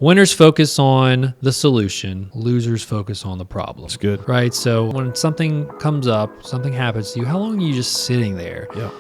winners focus on the solution, losers focus on the problem. That's good. Right? So when something comes up, something happens to you, how long are you just sitting there? Yeah.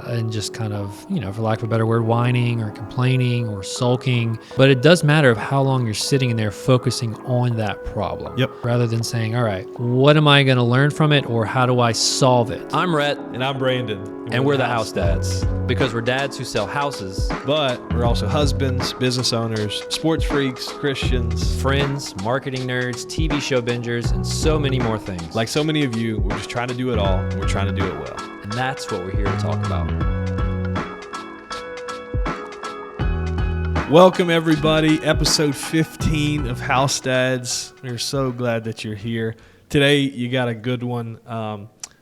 And just kind of, for lack of a better word, whining or complaining or sulking. But it does matter of how long you're sitting in there focusing on that problem. Yep. Rather than saying, all right, what am I going to learn from it, or how do I solve it? I'm Rhett, And I'm Brandon. and we're the house dads because we're dads who sell houses, But we're also husbands, business owners, sports freaks, Christians. friends, marketing nerds, TV show bingers, and so many more things. Like so many of you, we're just trying to do it all, and we're trying to do it well. And that's what we're here to talk about. Welcome, everybody. Episode 15 of House Dads. We're so glad that you're here. Today, you got a good one.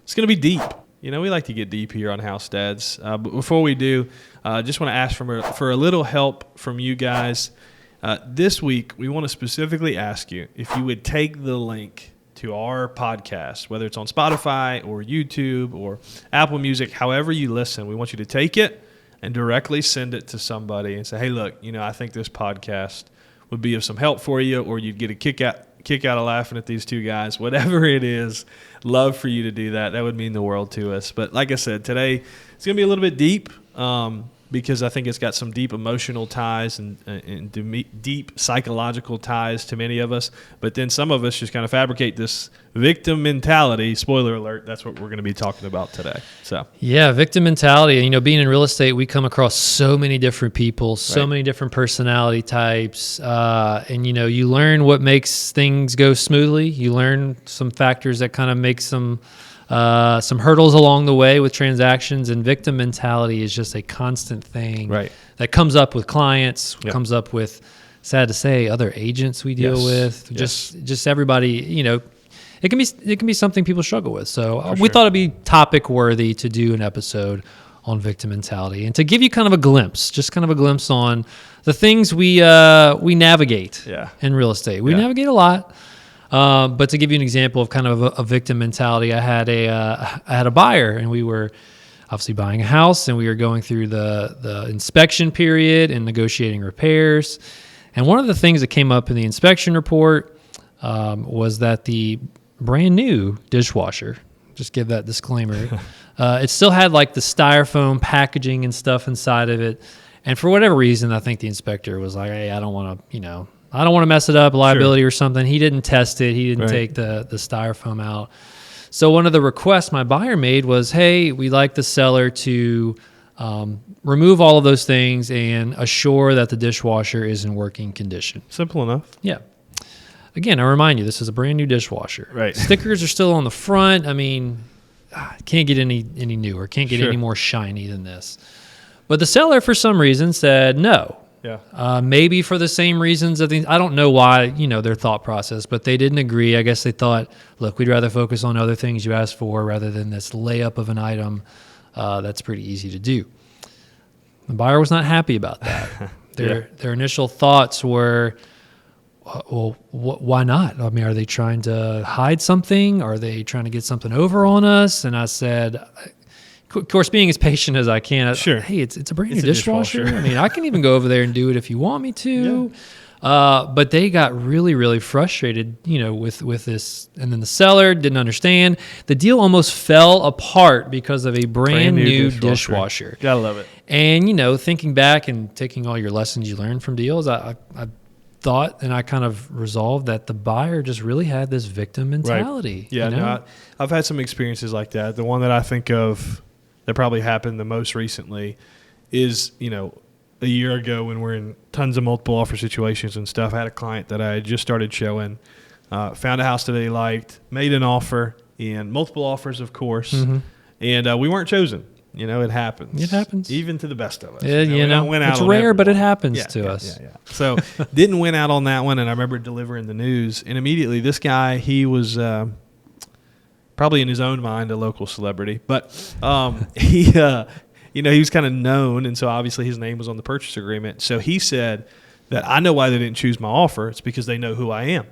It's going to be deep. We like to get deep here on House Dads. But before we do, just want to ask for a little help from you guys. This week, we want to specifically ask you if you would take the link to our podcast, whether it's on Spotify or YouTube or Apple Music, however you listen. We want you to take it and directly send it to somebody and say, hey, look, I think this podcast would be of some help for you, or you'd get a kick out of laughing at these two guys. Whatever it is, love for you to do that. That would mean the world to us. But like I said, today it's going to be a little bit deep because I think it's got some deep emotional ties and deep psychological ties to many of us. But then some of us just kind of fabricate this victim mentality. Spoiler alert, that's what we're going to be talking about today. So Yeah, victim mentality. Being in real estate, we come across so many different people, so many different personality types. And you learn what makes things go smoothly. You learn some factors that kind of make some hurdles along the way with transactions, and victim mentality is just a constant thing that comes up with clients, comes up with, sad to say, other agents we deal with, just everybody. It can be something people struggle with. So we thought it'd be topic worthy to do an episode on victim mentality and to give you kind of a glimpse on the things we navigate in real estate. We navigate a lot. But to give you an example of kind of a victim mentality, I had a buyer, and we were obviously buying a house, and we were going through the inspection period and negotiating repairs. And one of the things that came up in the inspection report was that the brand new dishwasher, just give that disclaimer, it still had like the styrofoam packaging and stuff inside of it. And for whatever reason, I think the inspector was like, hey, I don't want to mess it up, liability or something. He didn't test it. He didn't take the styrofoam out. So one of the requests my buyer made was, hey, we'd like the seller to remove all of those things and assure that the dishwasher is in working condition. simple enough. Yeah. Again, I remind you, this is a brand new dishwasher. Right. Stickers are still on the front. Can't get any newer, can't get any more shiny than this. But the seller, for some reason, said no. Yeah. Maybe for the same reasons. I don't know why, their thought process, but they didn't agree. I guess they thought, look, we'd rather focus on other things you asked for rather than this layup of an item that's pretty easy to do. The buyer was not happy about that. Their initial thoughts were, well, why not? Are they trying to hide something? Are they trying to get something over on us? And I said, of course, being as patient as I can, hey, it's a brand new dishwasher. I can even go over there and do it if you want me to. Yeah. But they got really, really frustrated, with this. And then the seller didn't understand. The deal almost fell apart because of a brand new dishwasher. Gotta love it. And, thinking back and taking all your lessons you learned from deals, I thought, and I kind of resolved that the buyer just really had this victim mentality. Right. Yeah, no, I've had some experiences like that. The one that I think of that probably happened the most recently is, a year ago when we're in tons of multiple offer situations and stuff. I had a client that I had just started showing, found a house that they liked, made an offer, and multiple offers, of course, and we weren't chosen. It happens. It happens. Even to the best of us. It's rare, but it happens to us. Yeah. So didn't win out on that one, and I remember delivering the news, and immediately this guy, he was probably in his own mind a local celebrity, but he was kind of known, and so obviously his name was on the purchase agreement. So he said that I know why they didn't choose my offer. It's because they know who I am.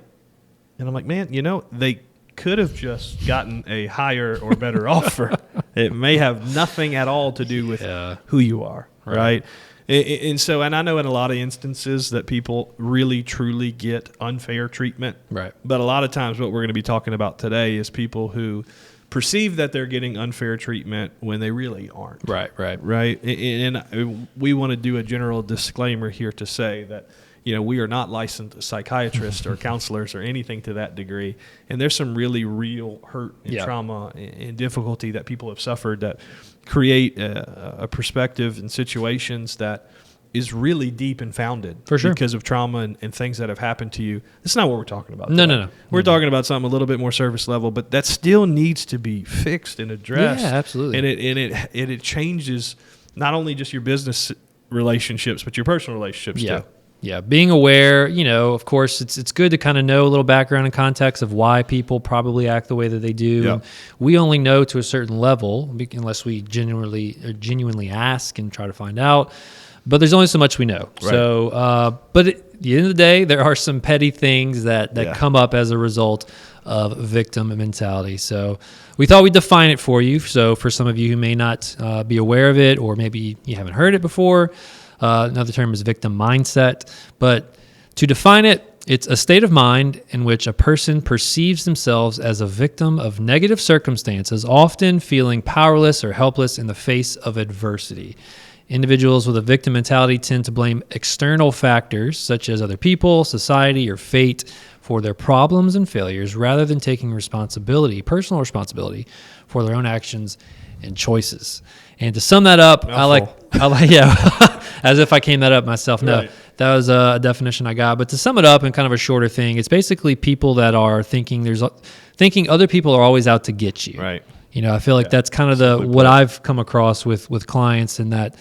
And I'm like, man, they could have just gotten a higher or better offer. It may have nothing at all to do with who you are, right? And I know in a lot of instances that people really, truly get unfair treatment. Right. But a lot of times what we're going to be talking about today is people who perceive that they're getting unfair treatment when they really aren't. Right. Right. And we want to do a general disclaimer here to say that, we are not licensed psychiatrists or counselors or anything to that degree. And there's some really real hurt and trauma and difficulty that people have suffered that create a perspective and situations that is really deep and founded. For sure. Because of trauma and things that have happened to you. That's not what we're talking about No. We're talking about something a little bit more surface level, but that still needs to be fixed and addressed. Yeah, absolutely. And it changes not only just your business relationships, but your personal relationships too. Yeah, being aware, of course, it's good to kind of know a little background and context of why people probably act the way that they do. Yeah. And we only know to a certain level unless we genuinely ask and try to find out. But there's only so much we know. Right. So, but at the end of the day, there are some petty things that come up as a result of victim mentality. So we thought we'd define it for you. So for some of you who may not be aware of it, or maybe you haven't heard it before, another term is victim mindset. But to define it, it's a state of mind in which a person perceives themselves as a victim of negative circumstances, often feeling powerless or helpless in the face of adversity. Individuals with a victim mentality tend to blame external factors such as other people, society, or fate for their problems and failures rather than taking personal responsibility for their own actions and choices. And to sum that up, I like, as if I came that up myself. No, Right. That was a definition I got. But to sum it up in kind of a shorter thing, it's basically people that are thinking other people are always out to get you. Right. I feel like that's kind of what I've come across with clients, in that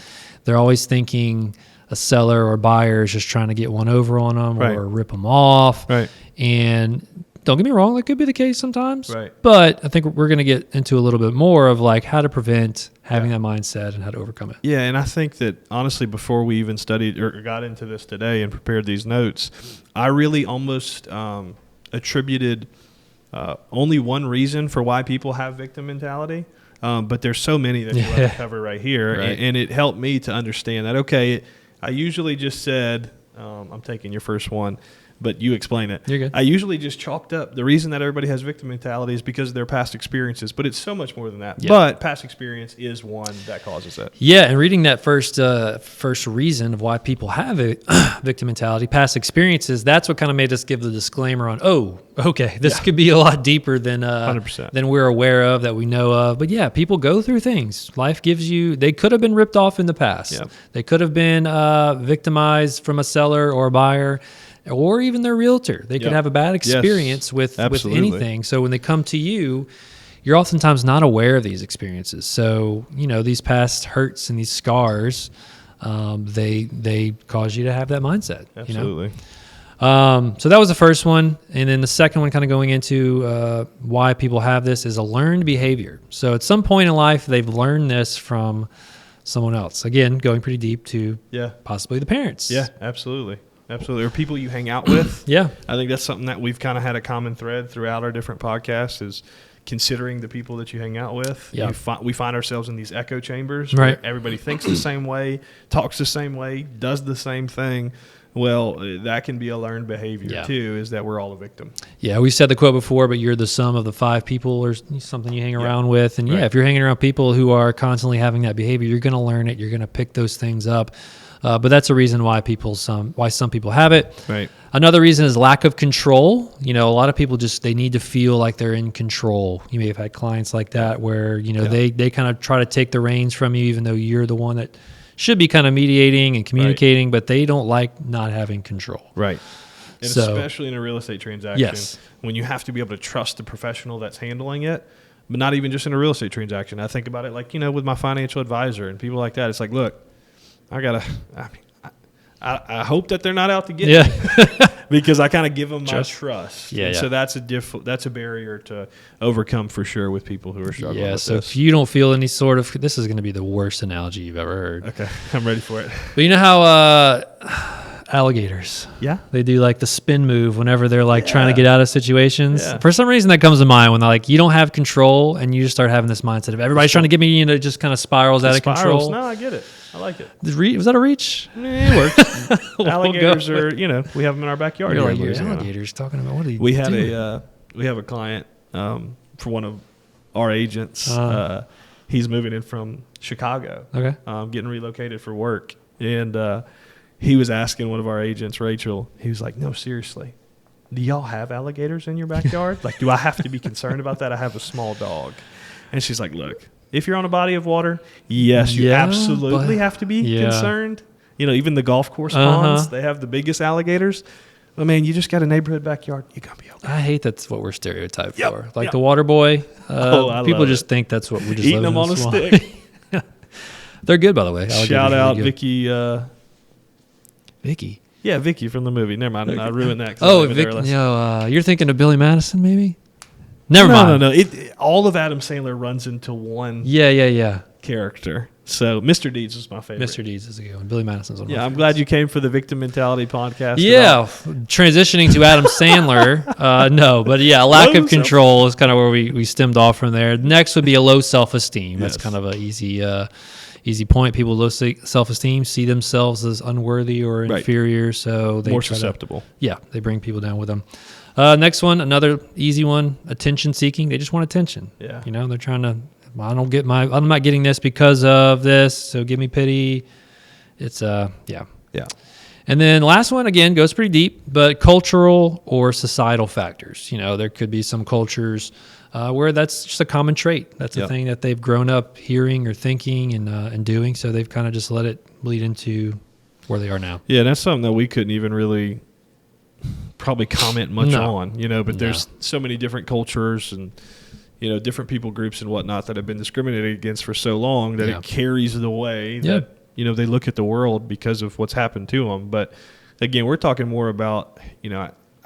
they're always thinking a seller or buyer is just trying to get one over on them or rip them off. Right. And don't get me wrong, that could be the case sometimes. Right. But I think we're going to get into a little bit more of like how to prevent having that mindset and how to overcome it. Yeah, and I think that honestly, before we even studied or got into this today and prepared these notes, I really almost attributed only one reason for why people have victim mentality. But there's so many that you cover right here. Right. And it helped me to understand that, okay, I usually just said, I'm taking your first one, but you explain it. You're good. I usually just chalked up the reason that everybody has victim mentality is because of their past experiences, but it's so much more than that. Yeah. But past experience is one that causes that. Yeah, and reading that first reason of why people have a victim mentality, past experiences, that's what kind of made us give the disclaimer on, this could be a lot deeper than 100%. than we're aware of, that we know of. But yeah, people go through things. Life gives you, they could have been ripped off in the past. Yep. They could have been victimized from a seller or a buyer, or even their realtor. They could have a bad experience with anything. So when they come to you, you're oftentimes not aware of these experiences. So, these past hurts and these scars, they cause you to have that mindset. Absolutely. So that was the first one. And then the second one, kind of going into why people have this, is a learned behavior. So at some point in life, they've learned this from someone else. Again, going pretty deep to possibly the parents. Yeah, absolutely. Absolutely. Or people you hang out with. Yeah. I think that's something that we've kind of had a common thread throughout our different podcasts, is considering the people that you hang out with. Yeah. We find ourselves in these echo chambers Right. where everybody thinks the same way, talks the same way, does the same thing. Well, that can be a learned behavior too, is that we're all a victim. Yeah, we said the quote before, but you're the sum of the 5 people or something you hang around with. And Right. if you're hanging around people who are constantly having that behavior, you're going to learn it. You're going to pick those things up. But that's a reason why some people have it. Right. Another reason is lack of control. A lot of people they need to feel like they're in control. You may have had clients like that where, they kind of try to take the reins from you, even though you're the one that should be kind of mediating and communicating, but they don't like not having control. Right. And especially in a real estate transaction, when you have to be able to trust the professional that's handling it, but not even just in a real estate transaction. I think about it like, with my financial advisor and people like that. It's like, look, I hope that they're not out to get me because I kind of give them my trust. Yeah, So that's a barrier to overcome for sure with people who are struggling with so this. if you don't feel any sort of, this is going to be the worst analogy you've ever heard. Okay, I'm ready for it. But you know how alligators, they do like the spin move whenever they're like trying to get out of situations. Yeah. For some reason that comes to mind when they're like, you don't have control, and you just start having this mindset of everybody's trying to get me, it just kind of spirals out of control. No, I get it. I like it. Was that a reach? It works. We'll Alligators go. are, we have them in our backyard. You're here like, in you're Louisiana. alligators talking about what are you We had doing? we have a client for one of our agents. He's moving in from Chicago. Okay. Getting relocated for work, and he was asking one of our agents, Rachel. He was like, "No, seriously, do y'all have alligators in your backyard? Like, do I have to be concerned about that? I have a small dog." And she's like, "Look, if you're on a body of water, yes, you Yeah, absolutely but- have to be yeah. concerned. Even the golf course ponds, they have the biggest alligators. But man, you just got a neighborhood backyard, you're gonna be okay." I hate that's what we're stereotyped Yep, for. Like yep. the water boy. I People love just it. think that's what we just Eating live them in on a swamp. stick. They're good, by the way. Alligators Shout are out really good. Vicky. Vicky. Yeah, Vicky from the movie. Never mind, I ruined that. 'cause I Oh, wasn't there Vicky. last- You're thinking of Billy Madison, maybe? Never mind. No. All of Adam Sandler runs into one Yeah. character. So Mr. Deeds was my favorite. Mr. Deeds is a good one. Billy Madison's one. of my Yeah, I'm favorites. glad you came for the Victim Mentality podcast. Yeah, transitioning to Adam Sandler. No, but yeah, lack Low of control is kind of where we stemmed off from there. Next would be a low self-esteem. That's Yes. kind of an easy point. People with low self-esteem see themselves as unworthy or Right. inferior, so they More try to- susceptible. yeah, they bring people down with them. Next one, another easy one, attention seeking. They just want attention. Yeah. They're trying to, I'm not getting this because of this, so give me pity. It's, yeah. Yeah. And then last one, again, goes pretty deep, but cultural or societal factors. There could be some cultures where that's just a common trait. That's a Yep. thing that they've grown up hearing or thinking and doing, so they've kind of just let it bleed into where they are now. Yeah, that's something that we couldn't even really probably comment much No. on, but there's so many different cultures and, different people groups and whatnot that have been discriminated against for so long that Yeah. it carries the way Yeah. that, they look at the world because of what's happened to them. But again, we're talking more about,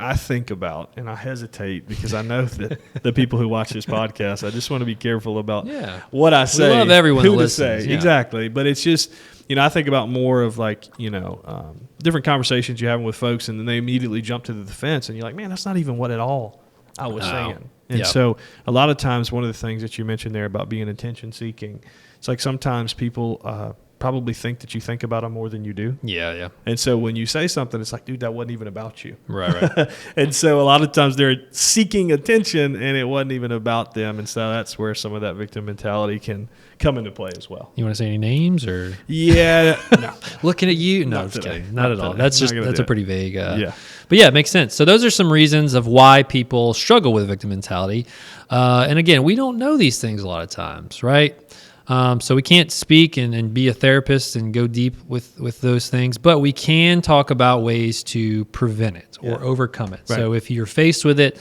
I think about, and I hesitate because I know that the people who watch this podcast, I just want to be careful about Yeah. what I say. love everyone who that to listens, say. yeah. Exactly. But it's just, I think about more of like, different conversations you're having with folks, and then they immediately jump to the defense, and you're like, man, that's not even what at all I was No. saying. And Yeah. so a lot of times, one of the things that you mentioned there about being attention seeking, it's like sometimes people probably think that you think about them more than you do. Yeah. And so when you say something, it's like, dude, that wasn't even about you. Right. And so a lot of times they're seeking attention, and it wasn't even about them. And so that's where some of that victim mentality can come into play as well. You want to say any names or Yeah. No. looking at you? No, Not I'm just today. kidding. Not Not at all. today. That's Not just gonna that's do a it. pretty vague. Yeah. But yeah, it makes sense. So those are some reasons of why people struggle with victim mentality. And again, we don't know these things a lot of times, right? So we can't speak and be a therapist and go deep with those things, but we can talk about ways to prevent it or overcome it. Right. So if you're faced with it,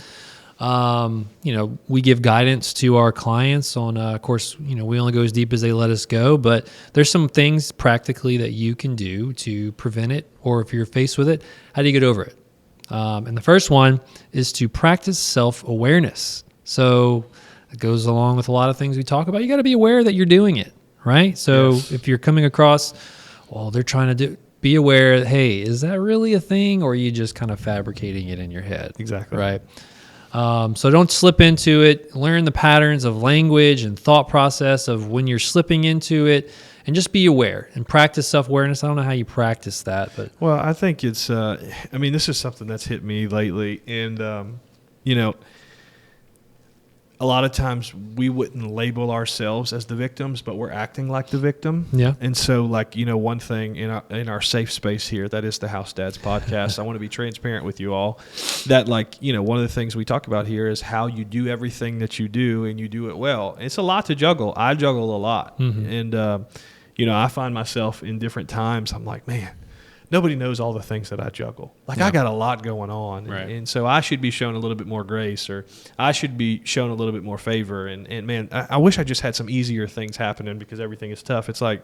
we give guidance to our clients on, of course, we only go as deep as they let us go, but there's some things practically that you can do to prevent it, or if you're faced with it, how do you get over it? And the first one is to practice self-awareness. So it goes along with a lot of things we talk about. You got to be aware that you're doing it, right? So Yes. if you're coming across, they're trying to be aware that, hey, is that really a thing, or are you just kind of fabricating it in your head? Exactly. Right. So don't slip into it. Learn the patterns of language and thought process of when you're slipping into it, and just be aware and practice self-awareness. I don't know how you practice that, but Well, I think it's, this is something that's hit me lately. And, a lot of times we wouldn't label ourselves as the victims, but we're acting like the victim. Yeah. And so, one thing in our safe space here, that is the House Dads podcast, I want to be transparent with you all that, one of the things we talk about here is how you do everything that you do, and you do it well. It's a lot to juggle. I juggle a lot. Mm-hmm. And, I find myself in different times, I'm like, man, nobody knows all the things that I juggle. Yeah. I got a lot going on. Right. And so I should be shown a little bit more grace, or I should be shown a little bit more favor. And man, I wish I just had some easier things happening because everything is tough. It's like,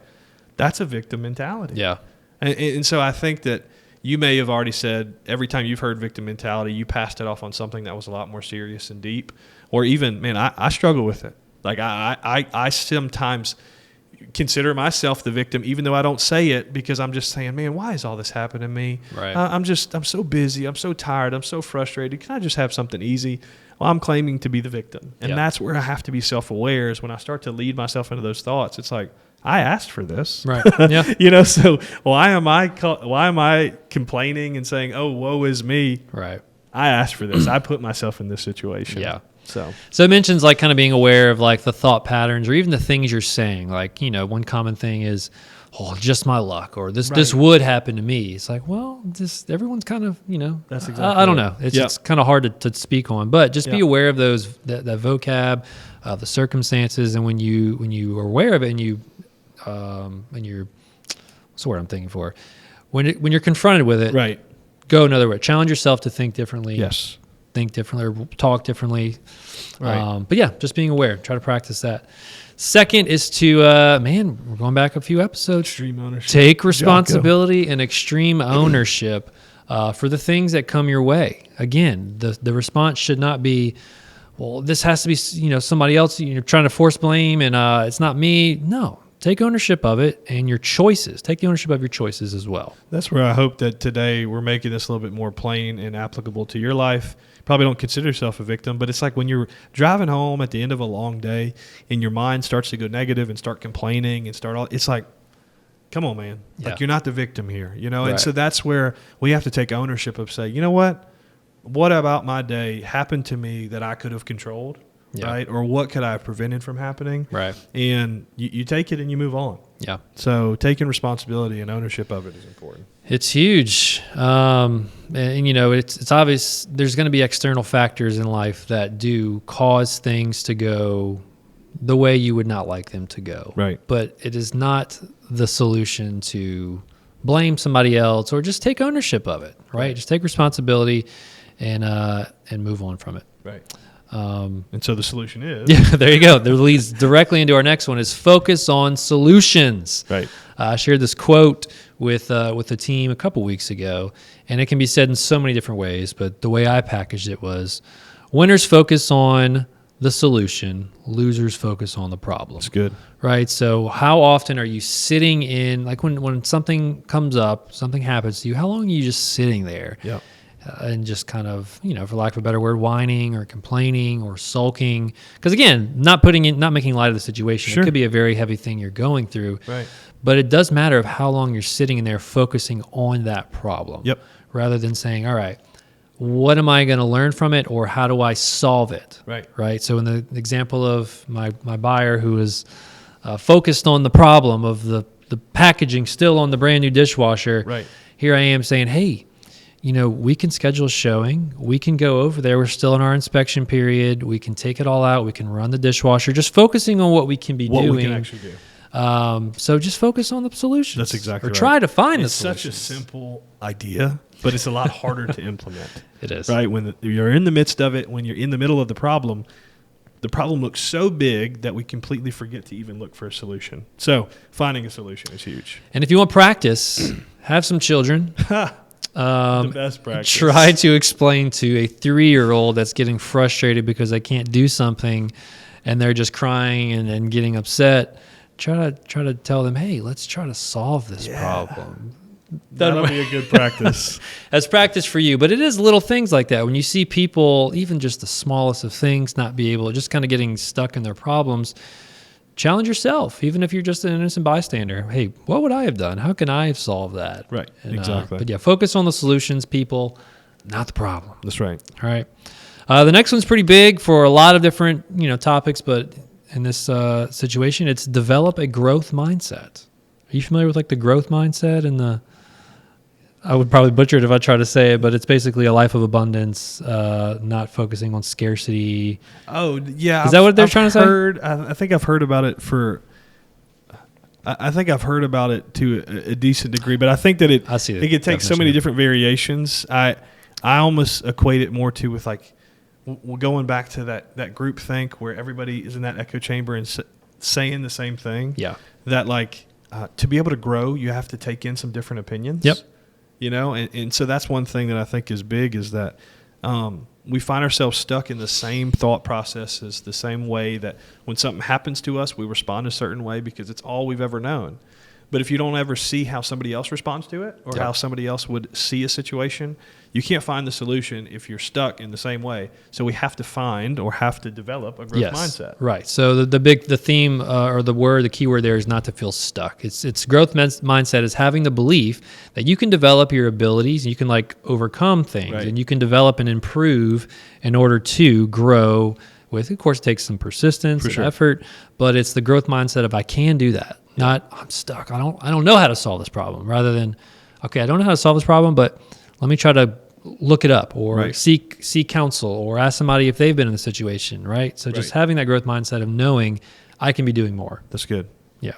that's a victim mentality. yeah. And so I think that you may have already said every time you've heard victim mentality, you passed it off on something that was a lot more serious and deep. Or even, man, I struggle with it. Like I sometimes consider myself the victim, even though I don't say it, because I'm just saying, man, why is all this happening to me? Right. I'm so busy. I'm so tired. I'm so frustrated. Can I just have something easy? Well, I'm claiming to be the victim. And Yeah. that's where I have to be self-aware, is when I start to lead myself into those thoughts. It's like, I asked for this. Right. Yeah. So why am I complaining and saying, oh, woe is me? Right. I asked for this. I put myself in this situation. Yeah. So it mentions like kind of being aware of like the thought patterns or even the things you're saying. Like, one common thing is, oh, just my luck, or this would happen to me. It's like, well, everyone's kind of, that's exactly I don't know. It's kind of hard to speak on, but just be aware of that vocab, the circumstances. And when you are aware of it and what's the word I'm thinking for? When you're confronted with it, right. Go another way. Challenge yourself to think differently. Yes. Think differently or talk differently. Right. But yeah, just being aware. Try to practice that. Second is to, we're going back a few episodes. Extreme ownership. Take responsibility and extreme ownership for the things that come your way. Again, the response should not be, well, this has to be, somebody else, trying to force blame and it's not me. No. Take ownership of it and your choices. Take the ownership of your choices as well. That's where I hope that today we're making this a little bit more plain and applicable to your life. Probably don't consider yourself a victim, but it's like when you're driving home at the end of a long day and your mind starts to go negative and start complaining and it's like, come on, man. Yeah. Like, you're not the victim here, Right. And so that's where we have to take ownership of say, you know what about my day happened to me that I could have controlled? Yeah. Right? Or what could I have prevented from happening? Right. And you take it and you move on. Yeah. So taking responsibility and ownership of it is important. It's huge. And it's obvious there's going to be external factors in life that do cause things to go the way you would not like them to go. Right. But it is not the solution to blame somebody else or just take ownership of it, right? Just take responsibility and move on from it. Right. And so the solution is... Yeah, there you go. That leads directly into our next one is focus on solutions. Right. I shared this quote with the team a couple weeks ago, and it can be said in so many different ways, but the way I packaged it was, winners focus on the solution, losers focus on the problem. That's good. Right? So how often are you sitting in, like when something comes up, something happens to you, how long are you just sitting there? Yeah. And just kind of, for lack of a better word, whining or complaining or sulking. Because again, not making light of the situation. Sure. It could be a very heavy thing you're going through. Right. But it does matter of how long you're sitting in there focusing on that problem. Yep. Rather than saying, all right, what am I going to learn from it, or how do I solve it? Right. Right. So in the example of my buyer who is focused on the problem of the packaging still on the brand new dishwasher. Right. Here I am saying, hey, we can schedule a showing. We can go over there. We're still in our inspection period. We can take it all out. We can run the dishwasher. Just focusing on what we can be doing. What we can actually do. So just focus on the solutions. That's exactly right. Or try to find the It's such a solutions. simple idea, but it's a lot harder to implement. It is. Right? When you're in the midst of it, when you're in the middle of the problem looks so big that we completely forget to even look for a solution. So finding a solution is huge. And if you want practice, have some children. The best practice. Try to explain to a 3-year-old that's getting frustrated because they can't do something and they're just crying and getting upset. Try to tell them, hey, let's try to solve this problem. That'll be a good practice. That's practice for you. But it is little things like that. When you see people, even just the smallest of things, not be able, just kind of getting stuck in their problems, challenge yourself, even if you're just an innocent bystander. Hey, what would I have done? How can I have solved that? Right, And, exactly. But yeah, focus on the solutions, people, not the problem. That's right. All right. The next one's pretty big for a lot of different topics, but in this situation, it's develop a growth mindset. Are you familiar with like the growth mindset and I would probably butcher it if I try to say it, but it's basically a life of abundance, not focusing on scarcity. Oh, yeah. Is that what they're trying to say? I think I've heard about it I think I've heard about it to a decent degree, but I think that it could take so many different variations. I almost equate it more to with like, we're going back to that group think where everybody is in that echo chamber and saying the same thing. Yeah. That like, to be able to grow, you have to take in some different opinions. Yep. And so that's one thing that I think is big is that we find ourselves stuck in the same thought processes, the same way that when something happens to us, we respond a certain way because it's all we've ever known. But if you don't ever see how somebody else responds to it or how somebody else would see a situation, you can't find the solution if you're stuck in the same way. So we have to find or have to develop a growth mindset. Right. So the theme or the key word there is not to feel stuck. It's growth mindset is having the belief that you can develop your abilities and you can like overcome things and you can develop and improve in order to grow with, of course, it takes some persistence and effort, but it's the growth mindset of I can do that. Not I'm stuck. I don't know how to solve this problem. Rather than, okay, I don't know how to solve this problem, but let me try to look it up or seek counsel or ask somebody if they've been in the situation, right? So just having that growth mindset of knowing I can be doing more. That's good. Yeah.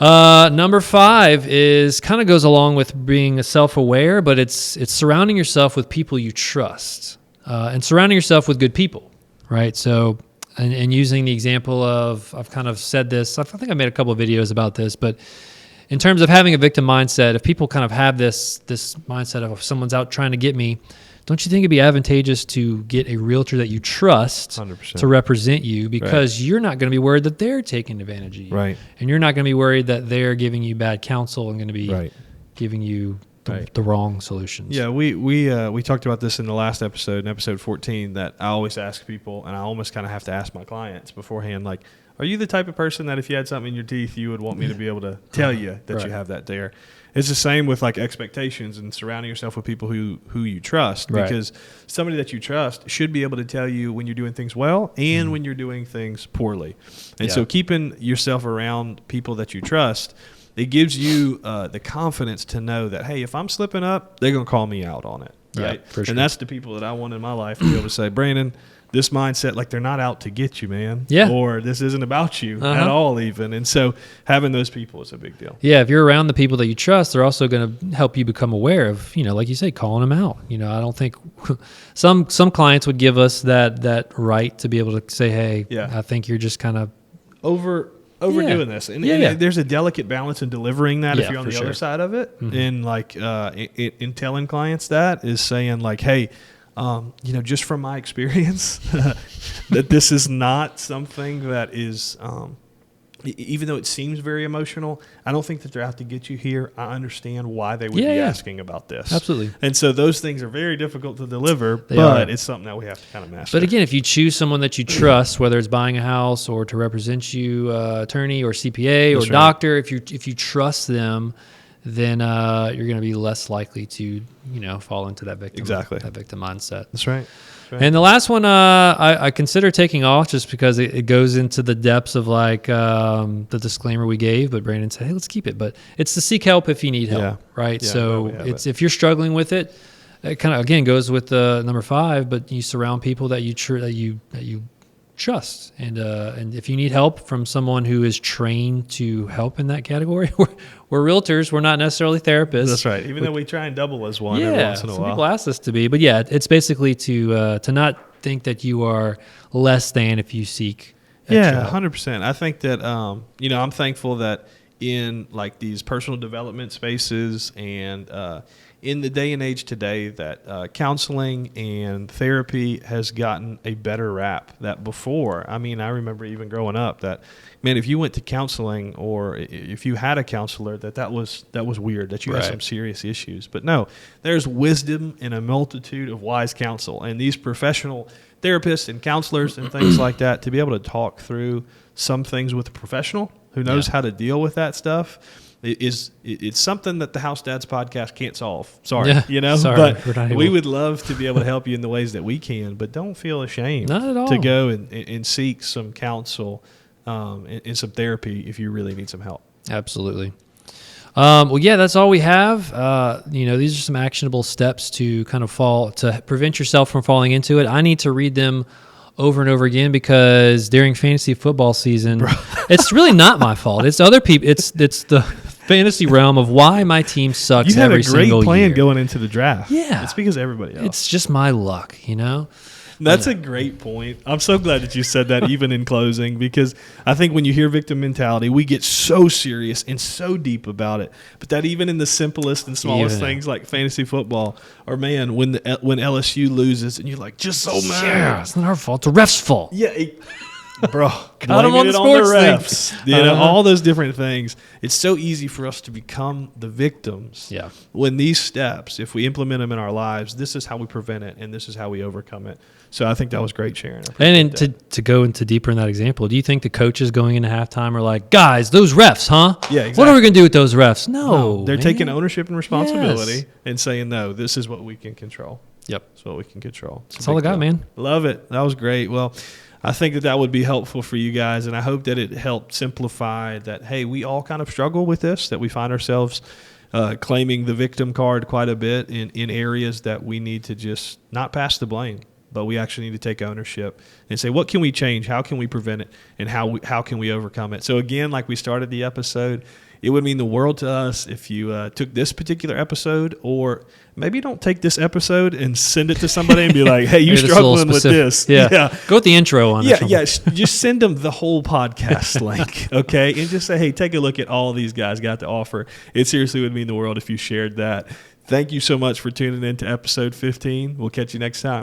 Number 5 is kind of goes along with being self-aware, but it's surrounding yourself with people you trust and surrounding yourself with good people, right? So and using the example of, I've kind of said this, I think I made a couple of videos about this, but in terms of having a victim mindset, if people kind of have this mindset of if someone's out trying to get me, don't you think it'd be advantageous to get a realtor that you trust 100%. To represent you because you're not going to be worried that they're taking advantage of you. Right. And you're not going to be worried that they're giving you bad counsel and going to be giving you the wrong solutions. Yeah, we talked about this in the last episode, in episode 14, that I always ask people, and I almost kind of have to ask my clients beforehand, like, are you the type of person that if you had something in your teeth, you would want me to be able to tell you that you have that there? It's the same with like expectations and surrounding yourself with people who you trust, because somebody that you trust should be able to tell you when you're doing things well and when you're doing things poorly. And so keeping yourself around people that you trust, it gives you the confidence to know that, hey, if I'm slipping up, they're going to call me out on it. Right. For sure. And that's the people that I want in my life to be able to say, Brandon, this mindset, like they're not out to get you, man. Yeah. Or this isn't about you at all even. And so having those people is a big deal. Yeah. If you're around the people that you trust, they're also going to help you become aware of, like you say, calling them out. I don't think some clients would give us that right to be able to say, hey, I think you're just kind of overdoing this. And there's a delicate balance in delivering that if you're on the other side of it. And like in telling clients that is saying like, hey, just from my experience, that this is not something that is, even though it seems very emotional, I don't think that they're out to get you here. I understand why they would be asking about this. Absolutely. And so those things are very difficult to deliver, but it's something that we have to kind of master. But again, if you choose someone that you trust, whether it's buying a house or to represent you, attorney or CPA or doctor, if you trust them, then you're going to be less likely to, fall into that victim mindset. That's right. And the last one, I consider taking off just because it goes into the depths of like the disclaimer we gave. But Brandon said, "Hey, let's keep it." But it's to seek help if you need help, right? Yeah, so if you're struggling with it, it kind of again goes with number 5. But you surround people that you trust, and if you need help from someone who is trained to help in that category, we're realtors. We're not necessarily therapists. That's right. Even though we try and double as one every once in a some while. people ask us to be, but it's basically to not think that you are less than if you seek. 100%. I think that I'm thankful that in like these personal development spaces and in the day and age today that counseling and therapy has gotten a better rap that before. I mean, I remember even growing up that, man, if you went to counseling or if you had a counselor, that was weird, that you had some serious issues. But no, there's wisdom in a multitude of wise counsel. And these professional therapists and counselors and things like that, to be able to talk through some things with a professional who knows how to deal with that stuff, it's something that the House Dads podcast can't solve. Sorry, but we would love to be able to help you in the ways that we can, but don't feel ashamed Not at all. to go and seek some counsel and some therapy if you really need some help. Absolutely. That's all we have. These are some actionable steps to kind of to prevent yourself from falling into it. I need to read them over and over again because during fantasy football season, it's really not my fault. It's other people. It's the fantasy realm of why my team sucks every single year. You had a great plan going into the draft. Yeah. It's because everybody else. It's just my luck, That's a great point. I'm so glad that you said that even in closing, because I think when you hear victim mentality, we get so serious and so deep about it. But that even in the simplest and smallest things like fantasy football, or man, when LSU loses and you're like just so mad. Yeah, it's not our fault. It's the ref's fault. Yeah. Bro, Got 'em blaming on the it sports thing. refs, you know, all those different things. It's so easy for us to become the victims. Yeah. When these steps, if we implement them in our lives, this is how we prevent it, and this is how we overcome it. So I think that was great, Sharon. I appreciate And then that. to go into deeper in that example, do you think the coaches going into halftime are like, guys, those refs, huh? Yeah, What are exactly. we going to do with those refs? No. They're man. taking ownership and responsibility Yes. and saying, no, this is what we can control. Yep. That's what we can control. It's a That's all I big got, deal. man. Love it. That was great. Well, I think that would be helpful for you guys, and I hope that it helped simplify that, hey, we all kind of struggle with this, that we find ourselves claiming the victim card quite a bit in areas that we need to just not pass the blame, but we actually need to take ownership and say, what can we change? How can we prevent it? And how can we overcome it? So again, like we started the episode, it would mean the world to us if you took this particular episode, or maybe don't take this episode and send it to somebody and be like, hey, you're Maybe that's a little struggling with specific. this. Yeah. Go with the intro on it. or Yeah, something. yeah. Just send them the whole podcast link, okay? And just say, hey, take a look at all these guys got to offer. It seriously would mean the world if you shared that. Thank you so much for tuning in to episode 15. We'll catch you next time.